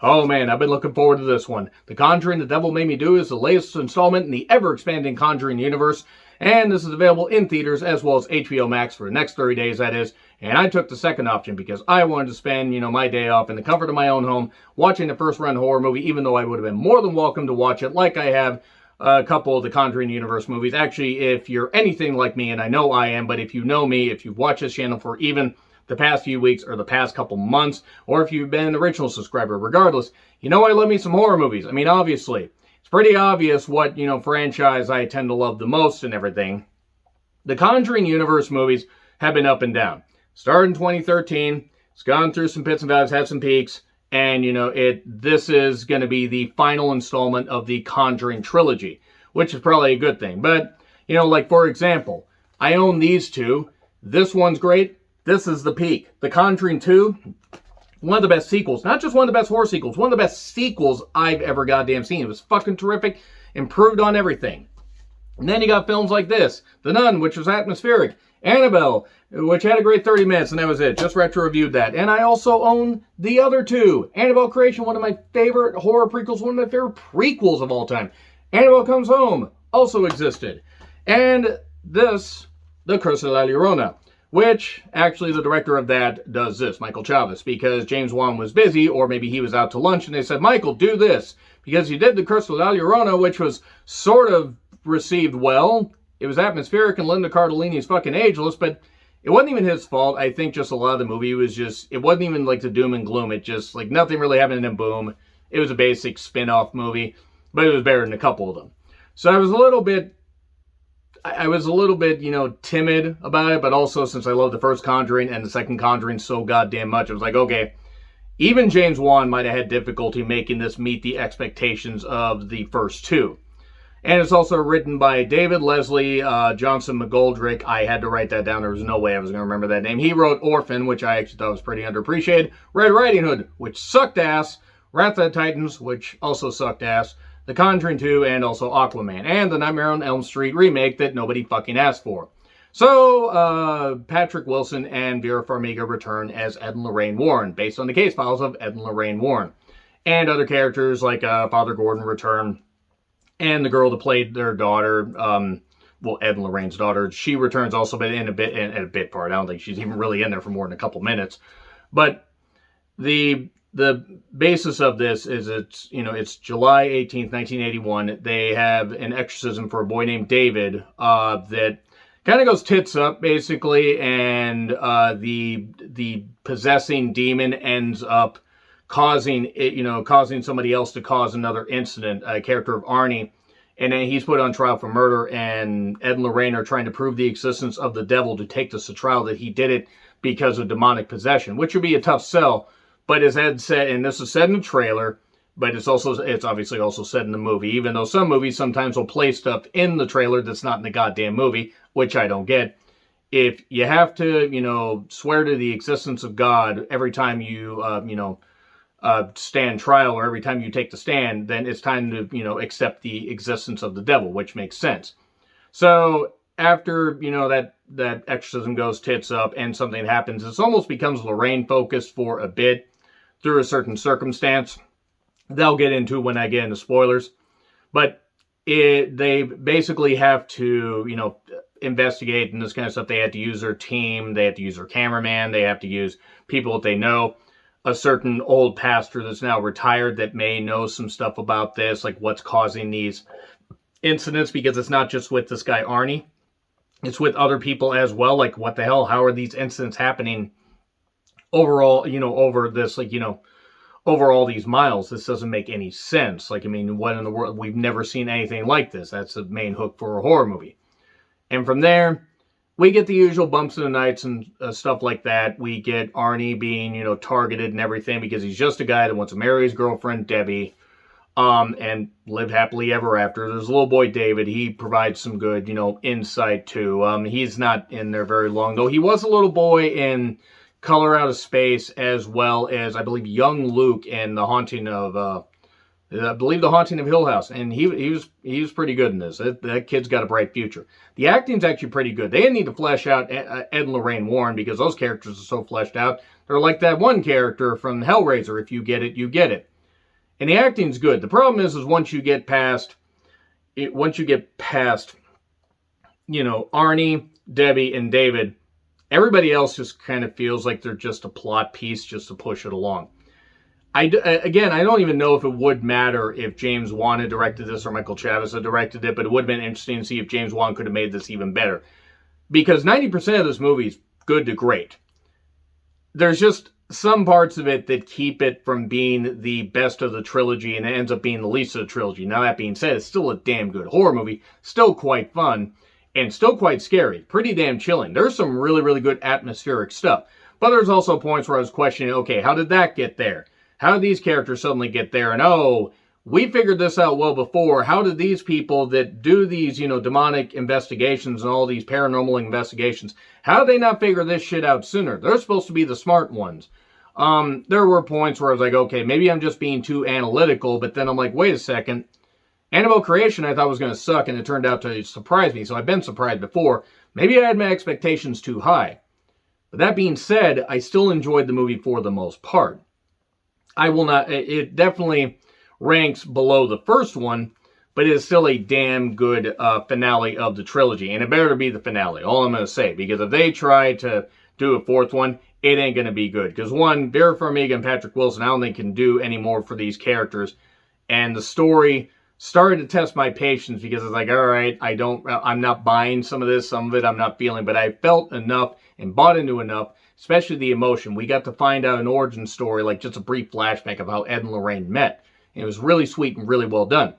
Oh man, I've been looking forward to this one. The Conjuring, The Devil Made Me Do is the latest installment in the ever-expanding Conjuring universe, and this is available in theaters as well as HBO Max for the next 30 days, that is. And I took the second option because I wanted to spend, my day off in the comfort of my own home watching the first-run horror movie, even though I would have been more than welcome to watch it like I have a couple of the Conjuring universe movies. Actually, if you're anything like me, and I know I am, but if you know me, if you've watched this channel for even the past few weeks or the past couple months, or if you've been an original subscriber, regardless, I love me some horror movies. I mean, obviously, it's pretty obvious what, franchise I tend to love the most and everything. The Conjuring universe movies have been up and down. Started in 2013, it's gone through some pits and valleys, had some peaks, and, this is going to be the final installment of the Conjuring trilogy, which is probably a good thing. But, like, for example, I own these two. This one's great. This is the peak. The Conjuring 2, one of the best sequels. Not just one of the best horror sequels, one of the best sequels I've ever goddamn seen. It was fucking terrific, improved on everything. And then you got films like this. The Nun, which was atmospheric. Annabelle, which had a great 30 minutes, and that was it. Just retro-reviewed that. And I also own the other two. Annabelle Creation, one of my favorite horror prequels, one of my favorite prequels of all time. Annabelle Comes Home, also existed. And this, The Curse of La Llorona, which, actually, the director of that does this, Michael Chavez, because James Wan was busy, or maybe he was out to lunch, and they said, Michael, do this, because you did The Curse of La Llorona, which was sort of received well. It was atmospheric, and Linda Cardellini's fucking ageless, but it wasn't even his fault. I think just a lot of the movie was just, it wasn't even like the doom and gloom. It just, like, nothing really happened, and boom. It was a basic spin-off movie, but it was better than a couple of them. So I was a little bit, timid about it, but also since I love the first Conjuring and the second Conjuring so goddamn much, I was like, okay, even James Wan might have had difficulty making this meet the expectations of the first two. And it's also written by David Leslie Johnson McGoldrick. I had to write that down. There was no way I was going to remember that name. He wrote Orphan, which I actually thought was pretty underappreciated. Red Riding Hood, which sucked ass. Wrath of the Titans, which also sucked ass. The Conjuring 2, and also Aquaman, and the Nightmare on Elm Street remake that nobody fucking asked for. So, Patrick Wilson and Vera Farmiga return as Ed and Lorraine Warren, based on the case files of Ed and Lorraine Warren. And other characters like Father Gordon return, and the girl that played their daughter, Ed and Lorraine's daughter, she returns also, but in a bit part. I don't think she's even really in there for more than a couple minutes. But the basis of this is it's July 18th, 1981. They have an exorcism for a boy named David that kind of goes tits up, basically, and the possessing demon ends up causing somebody else to cause another incident, a character of Arnie, and then he's put on trial for murder, and Ed and Lorraine are trying to prove the existence of the devil to take this to trial, that he did it because of demonic possession, which would be a tough sell. But as Ed said, and this is said in the trailer, but it's obviously also said in the movie, even though some movies sometimes will play stuff in the trailer that's not in the goddamn movie, which I don't get. If you have to, swear to the existence of God every time you, stand trial, or every time you take the stand, then it's time to, accept the existence of the devil, which makes sense. So after, that exorcism goes tits up and something happens, it almost becomes Lorraine focused for a bit through a certain circumstance. They'll get into when I get into spoilers. But they basically have to, investigate and this kind of stuff. They have to use their team. They have to use their cameraman. They have to use people that they know. A certain old pastor that's now retired that may know some stuff about this, like what's causing these incidents, because it's not just with this guy Arnie. It's with other people as well. Like, what the hell? How are these incidents happening overall, over this, over all these miles? This doesn't make any sense. What in the world? We've never seen anything like this. That's the main hook for a horror movie. And from there, we get the usual bumps in the nights and stuff like that. We get Arnie being, targeted and everything because he's just a guy that wants to marry his girlfriend, Debbie, and live happily ever after. There's a little boy, David. He provides some good, insight too. He's not in there very long, though. He was a little boy in Color Out of Space, as well as, I believe, young Luke in The Haunting of, The Haunting of Hill House, and he was pretty good in this. That kid's got a bright future. The acting's actually pretty good. They didn't need to flesh out Ed and Lorraine Warren because those characters are so fleshed out. They're like that one character from Hellraiser. If you get it, you get it. And the acting's good. The problem is once you get past, Arnie, Debbie, and David, everybody else just kind of feels like they're just a plot piece just to push it along. I don't even know if it would matter if James Wan had directed this or Michael Chavis had directed it, but it would have been interesting to see if James Wan could have made this even better. Because 90% of this movie is good to great. There's just some parts of it that keep it from being the best of the trilogy, and it ends up being the least of the trilogy. Now, that being said, it's still a damn good horror movie, still quite fun, and still quite scary. Pretty damn chilling. There's some really, really good atmospheric stuff. But there's also points where I was questioning, okay, how did that get there? How did these characters suddenly get there? And oh, we figured this out well before. How did these people that do these, demonic investigations and all these paranormal investigations, how did they not figure this shit out sooner? They're supposed to be the smart ones. There were points where I was like, okay, maybe I'm just being too analytical, but then I'm like, wait a second. Annabelle Creation I thought was going to suck, and it turned out to surprise me, so I've been surprised before. Maybe I had my expectations too high. But that being said, I still enjoyed the movie for the most part. It definitely ranks below the first one, but it is still a damn good finale of the trilogy, and it better be the finale, all I'm going to say, because if they try to do a fourth one, it ain't going to be good, because one, Vera Farmiga and Patrick Wilson, I don't think can do any more for these characters, and the story started to test my patience, because it's like, all right, I'm not buying some of this, some of it I'm not feeling, but I felt enough and bought into enough, especially the emotion. We got to find out an origin story, like just a brief flashback of how Ed and Lorraine met. And it was really sweet and really well done.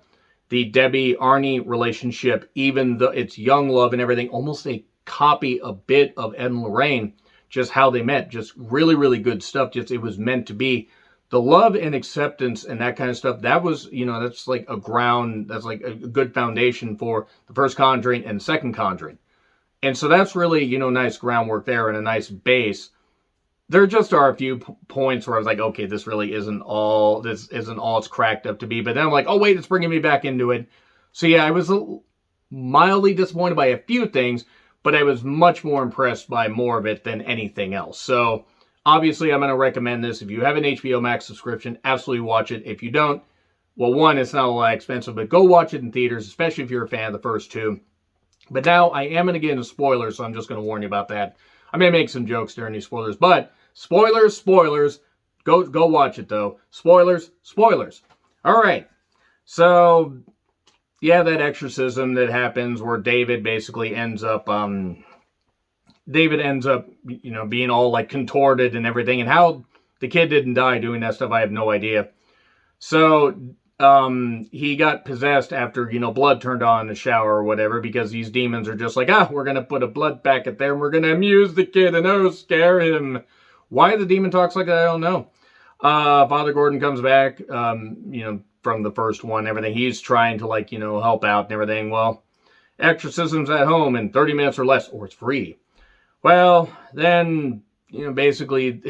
The Debbie-Arnie relationship, even though it's young love and everything, almost a copy a bit of Ed and Lorraine, just how they met. Just really, really good stuff. Just it was meant to be. The love and acceptance and that kind of stuff, that was, that's like a good foundation for the first Conjuring and the second Conjuring. And so that's really, nice groundwork there and a nice base. There just are a few points where I was like, okay, this really isn't all it's cracked up to be. But then I'm like, oh, wait, it's bringing me back into it. So yeah, I was mildly disappointed by a few things, but I was much more impressed by more of it than anything else. So obviously, I'm going to recommend this. If you have an HBO Max subscription, absolutely watch it. If you don't, well, one, it's not a lot expensive, but go watch it in theaters, especially if you're a fan of the first two. But now I am going to get into spoilers, so I'm just going to warn you about that. I may make some jokes during these spoilers, but spoilers. Go watch it, though. Spoilers. All right. So, yeah, that exorcism that happens where David basically ends up, being all, like, contorted and everything. And how the kid didn't die doing that stuff, I have no idea. So, he got possessed after, blood turned on in the shower or whatever, because these demons are just like, we're going to put a blood packet there and we're going to amuse the kid and, scare him. Why the demon talks like that, I don't know. Father Gordon comes back, from the first one and everything. He's trying to, help out and everything. Well, exorcism's at home in 30 minutes or less, or it's free. Well, then, basically,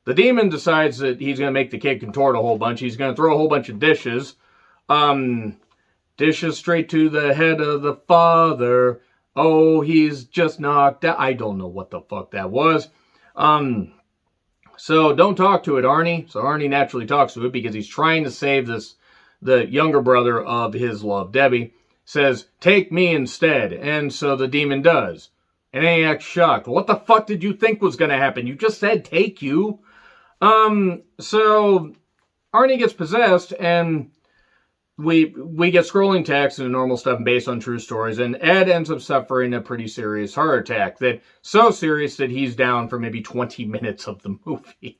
the demon decides that he's going to make the kid contort a whole bunch. He's going to throw a whole bunch of dishes. Dishes straight to the head of the father. Oh, he's just knocked out. I don't know what the fuck that was. So don't talk to it, Arnie. So Arnie naturally talks to it because he's trying to save the younger brother of his love, Debbie. Says, take me instead. And so the demon does. And then he acts shocked. What the fuck did you think was going to happen? You just said take you. So Arnie gets possessed, and we get scrolling text and normal stuff based on true stories, and Ed ends up suffering a pretty serious heart attack. So serious that he's down for maybe 20 minutes of the movie.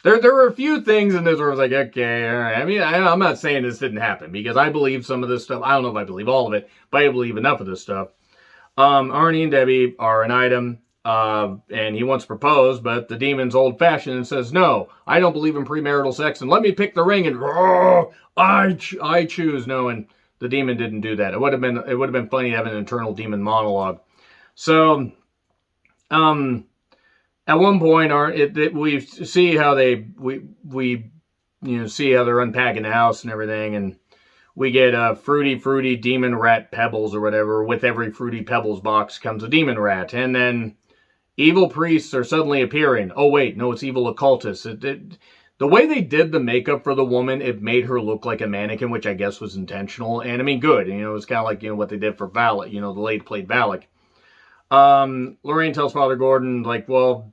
There were a few things in this where I was like, okay, all right. I mean, I'm not saying this didn't happen, because I believe some of this stuff. I don't know if I believe all of it, but I believe enough of this stuff. Arnie and Debbie are an item, and he wants to propose, but the demon's old-fashioned and says, no, I don't believe in premarital sex, and let me pick the ring, and I choose. No, and the demon didn't do that. It would have been funny to have an internal demon monologue. So, at one point, we see how see how they're unpacking the house and everything, and we get fruity demon rat pebbles or whatever. With every fruity pebbles box comes a demon rat, and then evil priests are suddenly appearing. Oh wait, no, it's evil occultists. the way they did the makeup for the woman, it made her look like a mannequin, which I guess was intentional. And I mean, good. You know, it was kind of like, you know, what they did for Valak, you know, the lady played Valak. Lorraine tells Father Gordon, like, well,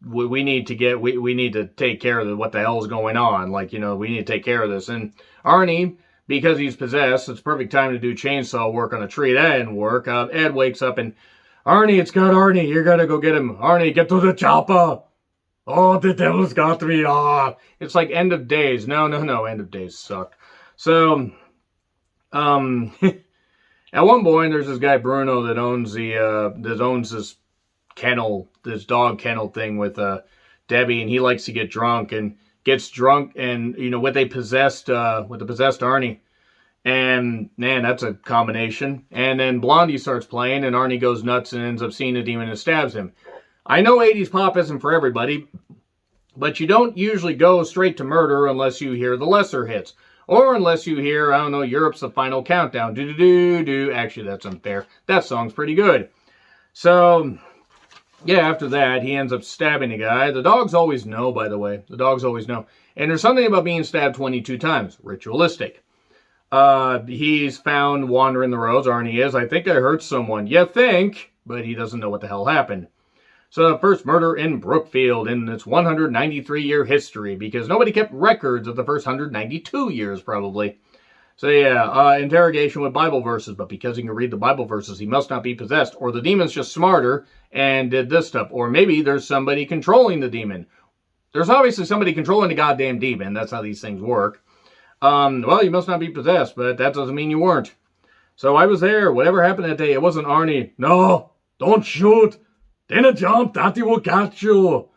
we need to take care of what the hell is going on. Like, you know, we need to take care of this. And Arnie, because he's possessed, it's perfect time to do chainsaw work on a tree. That didn't work. Ed wakes up and, Arnie, it's got Arnie. You gotta go get him. Arnie, get to the chopper. Oh, the devil's got me. Ah, it's like End of Days. No, End of Days sucked. So, at one point, there's this guy Bruno that owns this kennel, this dog kennel thing with Debbie, and he likes to get drunk and gets drunk, and you know with the possessed Arnie, and man, that's a combination. And then Blondie starts playing, and Arnie goes nuts and ends up seeing the demon and stabs him. I know 80s pop isn't for everybody, but you don't usually go straight to murder unless you hear the lesser hits. Or unless you hear, I don't know, Europe's The Final Countdown. Do-do-do-do. Actually, that's unfair. That song's pretty good. So, yeah, after that, he ends up stabbing a guy. The dogs always know, by the way. The dogs always know. And there's something about being stabbed 22 times. Ritualistic. He's found wandering the roads. Arnie is. I think I hurt someone. You think, but he doesn't know what the hell happened. So the first murder in Brookfield in its 193-year history, because nobody kept records of the first 192 years, probably. So yeah, interrogation with Bible verses, but because he can read the Bible verses, he must not be possessed, or the demon's just smarter and did this stuff, or maybe there's somebody controlling the demon. There's obviously somebody controlling the goddamn demon. That's how these things work. Well, you must not be possessed, but that doesn't mean you weren't. So I was there. Whatever happened that day, it wasn't Arnie. No, don't shoot. Then jump, Daddy will catch you.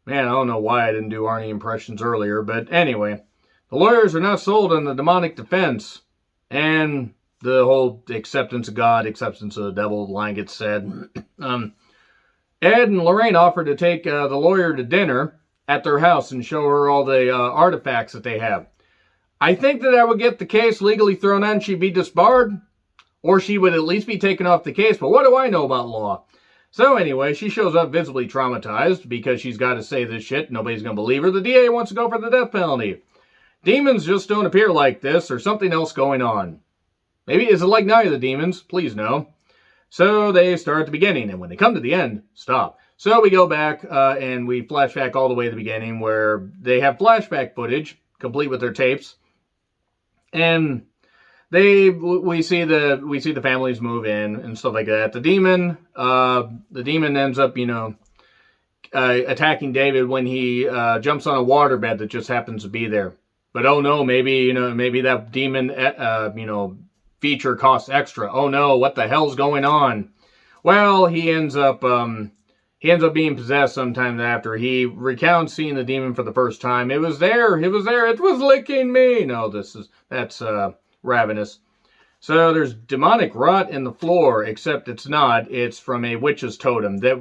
Man, I don't know why I didn't do Arnie impressions earlier, but anyway. The lawyers are not sold on the demonic defense. And the whole acceptance of God, acceptance of the devil line gets said. Ed and Lorraine offered to take the lawyer to dinner at their house and show her all the artifacts that they have. I think that would get the case legally thrown out and she'd be disbarred. Or she would at least be taken off the case. But what do I know about law? So anyway, she shows up visibly traumatized because she's got to say this shit. Nobody's going to believe her. The DA wants to go for the death penalty. Demons just don't appear like this. There's something else going on. Maybe is it like Night of the Demons? Please no. So they start at the beginning, and when they come to the end, stop. So we go back and we flashback all the way to the beginning where they have flashback footage complete with their tapes. And we see the families move in and stuff like that. The demon ends up, attacking David when he jumps on a waterbed that just happens to be there. But oh no, maybe that demon, feature costs extra. Oh no, what the hell's going on? Well, he ends up being possessed sometime after. He recounts seeing the demon for the first time. It was there. It was licking me. No, that's ravenous. So there's demonic rot in the floor, except it's not. It's from a witch's totem that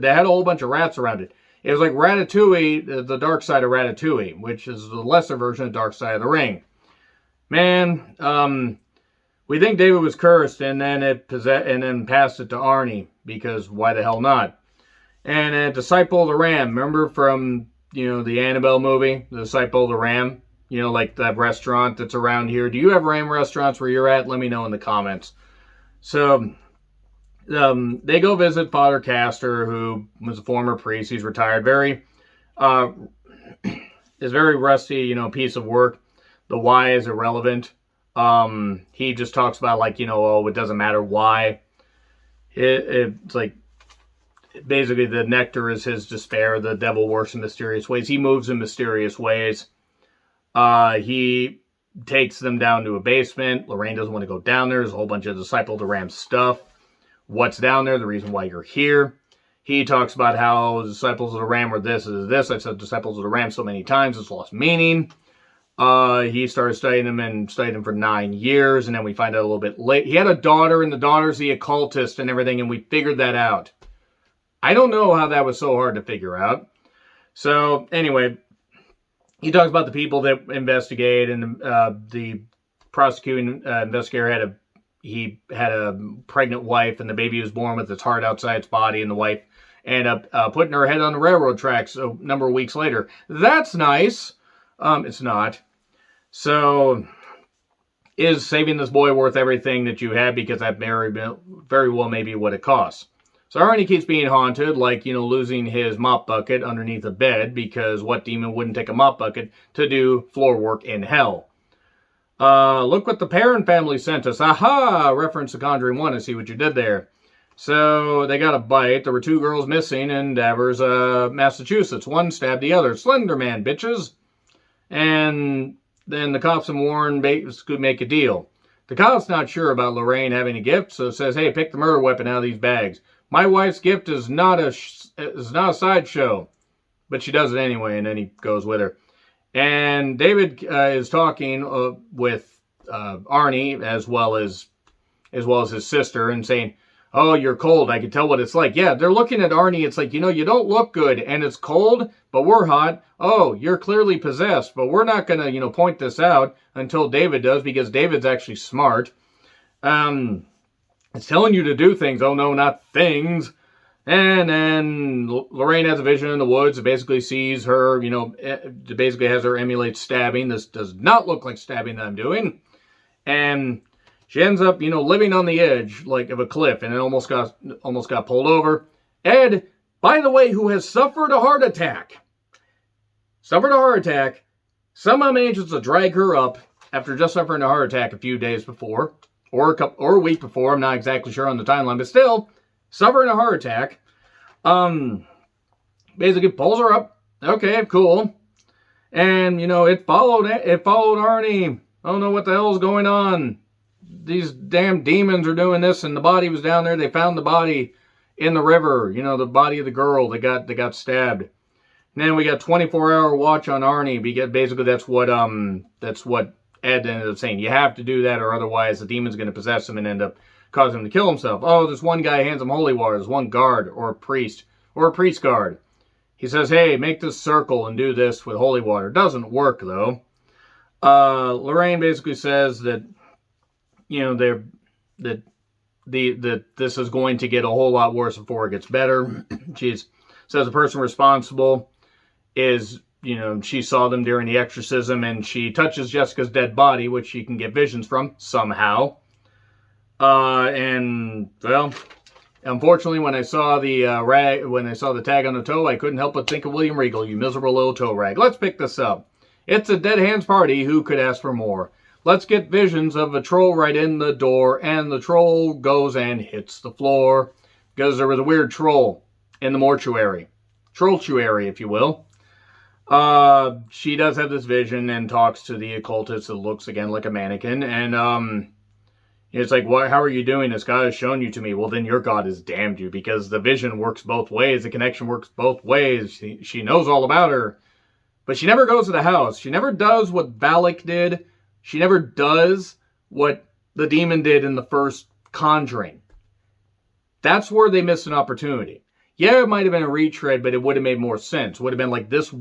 had a whole bunch of rats around it. It was like Ratatouille, the dark side of Ratatouille, which is the lesser version of Dark Side of the Ring. Man, we think David was cursed, and then passed it to Arnie, because why the hell not? And a Disciple of the Ram, remember from the Annabelle movie, the Disciple of the Ram? Like that restaurant that's around here. Do you have ram restaurants where you're at? Let me know in the comments. So, they go visit Father Castor, who was a former priest. He's retired. Very rusty, piece of work. The why is irrelevant. He just talks about it doesn't matter why. It's like, basically the nectar is his despair. The devil works in mysterious ways. He moves in mysterious ways. He takes them down to a basement. Lorraine doesn't want to go down there. There's a whole bunch of Disciple of the Ram stuff. What's down there? The reason why you're here. He talks about how Disciples of the Ram were this is this. I've said Disciples of the Ram so many times, it's lost meaning. He started studying them and studied them for 9 years, and then we find out a little bit late. He had a daughter, and the daughter's the occultist and everything, and we figured that out. I don't know how that was so hard to figure out. So, anyway, he talks about the people that investigate, and the prosecuting investigator had a pregnant wife, and the baby was born with its heart outside its body, and the wife and putting her head on the railroad tracks a number of weeks later. That's nice. It's not. So, is saving this boy worth everything that you have? Because that very well may be what it costs. So Arnie keeps being haunted, like, losing his mop bucket underneath a bed, because what demon wouldn't take a mop bucket to do floor work in hell? Look what the Perrin family sent us. Aha! Reference to Conjuring 1. I see what you did there. So they got a bite. There were 2 girls missing in Danvers, Massachusetts. One stabbed the other. Slender Man, bitches. And then the cops and Warren could make a deal. The cop's not sure about Lorraine having a gift, so says, hey, pick the murder weapon out of these bags. My wife's gift is not a sideshow. But she does it anyway, and then he goes with her. And David is talking with Arnie as well as his sister, and saying, oh, you're cold. I can tell what it's like. Yeah, they're looking at Arnie. It's like, you don't look good, and it's cold, but we're hot. Oh, you're clearly possessed, but we're not going to, point this out until David does, because David's actually smart. It's telling you to do things. Oh, no, not things. And then Lorraine has a vision in the woods. It basically sees her, it basically has her emulate stabbing. This does not look like stabbing that I'm doing. And she ends up, living on the edge like of a cliff, and it almost got pulled over. Ed, by the way, who has suffered a heart attack. Somehow manages to drag her up after just suffering a heart attack a few days before, or a week before. I'm not exactly sure on the timeline, but still, suffering a heart attack. Basically pulls her up. Okay, cool. And, it followed Arnie. I don't know what the hell's going on. These damn demons are doing this, and the body was down there. They found the body in the river. The body of the girl that got stabbed. And then we got 24-hour watch on Arnie, because basically that's what Ed ended up saying. You have to do that, or otherwise the demon's going to possess him and end up causing him to kill himself. Oh, this one guy hands him holy water. There's one guard, or a priest guard. He says, hey, make this circle and do this with holy water. Doesn't work, though. Lorraine basically says that, that this is going to get a whole lot worse before it gets better. She says the person responsible is, she saw them during the exorcism, and she touches Jessica's dead body, which she can get visions from somehow. And, well, unfortunately, when I saw the tag on the toe, I couldn't help but think of William Regal, you miserable little toe rag. Let's pick this up. It's a dead hands party. Who could ask for more? Let's get visions of a troll right in the door, and the troll goes and hits the floor, because there was a weird troll in the mortuary. Trolltuary, if you will. She does have this vision and talks to the occultist that looks again like a mannequin, and it's like, how are you doing this? God has shown you to me. Well, then your God has damned you, because the vision works both ways. The connection works both ways. She knows all about her, but she never goes to the house. She never does what Valak did. She never does what the demon did in the first Conjuring. That's where they missed an opportunity. Yeah, it might have been a retread, but it would have made more sense. It would have been like this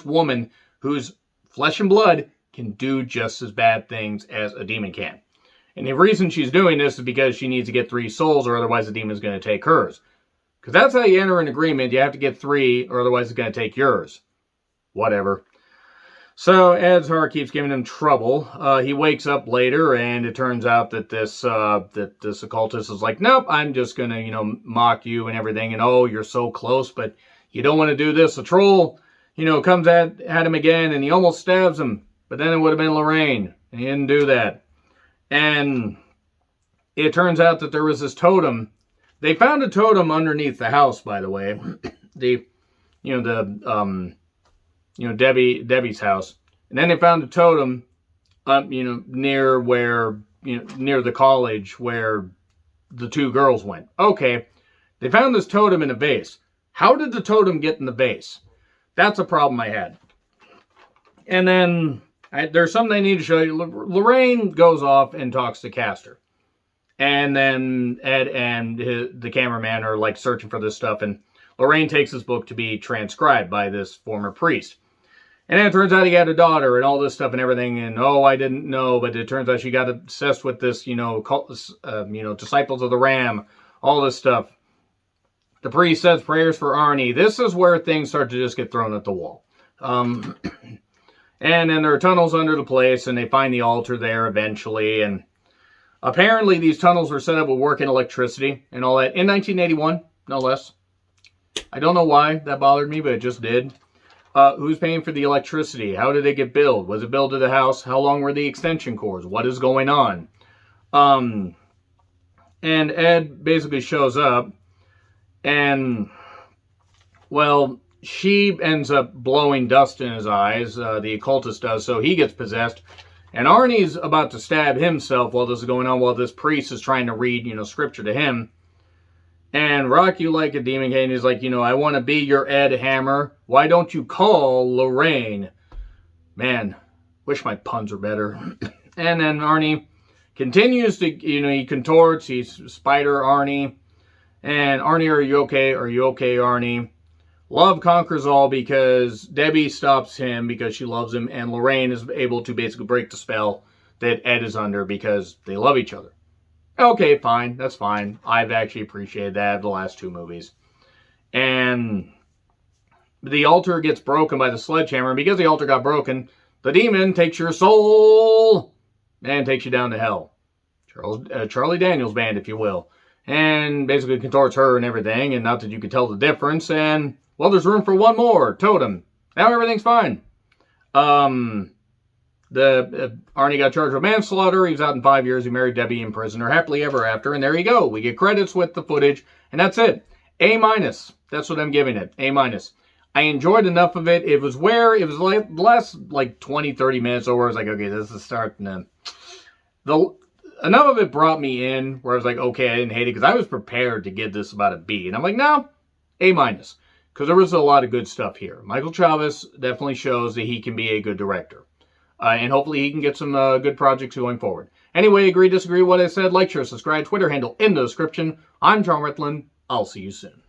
woman whose flesh and blood can do just as bad things as a demon can. And the reason she's doing this is because she needs to get 3 souls, or otherwise the demon's going to take hers. Because that's how you enter an agreement. You have to get 3, or otherwise it's going to take yours. Whatever. So Ed's heart keeps giving him trouble. He wakes up later, and it turns out that this occultist is like, nope, I'm just going to, mock you and everything. And, oh, you're so close, but you don't want to do this. The troll, comes at him again, and he almost stabs him. But then it would have been Lorraine, and he didn't do that. And it turns out that there was this totem. They found a totem underneath the house, by the way. Debbie's house. And then they found a totem, near the college where the 2 girls went. Okay, they found this totem in a vase. How did the totem get in the vase? That's a problem I had. And then there's something I need to show you. Lorraine goes off and talks to Castor. And then Ed and the cameraman are like searching for this stuff. And Lorraine takes this book to be transcribed by this former priest. And then it turns out he had a daughter and all this stuff and everything. And, oh, I didn't know. But it turns out she got obsessed with this, disciples of the Ram, all this stuff. The priest says prayers for Arnie. This is where things start to just get thrown at the wall. And then there are tunnels under the place, and they find the altar there eventually. And apparently these tunnels were set up with working electricity and all that in 1981, no less. I don't know why that bothered me, but it just did. Who's paying for the electricity? How did it get billed? Was it billed to the house? How long were the extension cords? What is going on? And Ed basically shows up, and, well, she ends up blowing dust in his eyes. The occultist does, so he gets possessed. And Arnie's about to stab himself while this is going on, while this priest is trying to read, scripture to him. And Rock You Like a Demon King is like, I want to be your Ed Hammer. Why don't you call Lorraine? Man, wish my puns were better. And then Arnie continues to, he contorts. He's Spider Arnie. And Arnie, are you okay? Are you okay, Arnie? Love conquers all because Debbie stops him because she loves him. And Lorraine is able to basically break the spell that Ed is under because they love each other. Okay, fine. That's fine. I've actually appreciated that the last two movies. And the altar gets broken by the sledgehammer. And because the altar got broken, the demon takes your soul and takes you down to hell. Charlie Daniels Band, if you will. And basically contorts her and everything. And not that you could tell the difference. And, well, there's room for one more. Totem. Now everything's fine. Arnie got charged with manslaughter. He was out in 5 years. He married Debbie in prison. They're happily ever after. And there you go. We get credits with the footage. And that's it. A-. That's what I'm giving it. A-. I enjoyed enough of it. It was like last 20, 30 minutes over. I was like, okay, this is starting to... Enough of it brought me in where I was like, okay, I didn't hate it because I was prepared to give this about a B. And I'm like, no, A-. Because there was a lot of good stuff here. Michael Chavez definitely shows that he can be a good director. And hopefully he can get some good projects going forward. Anyway, agree, disagree with what I said, like, share, subscribe, Twitter handle in the description. I'm John Ritlin. I'll see you soon.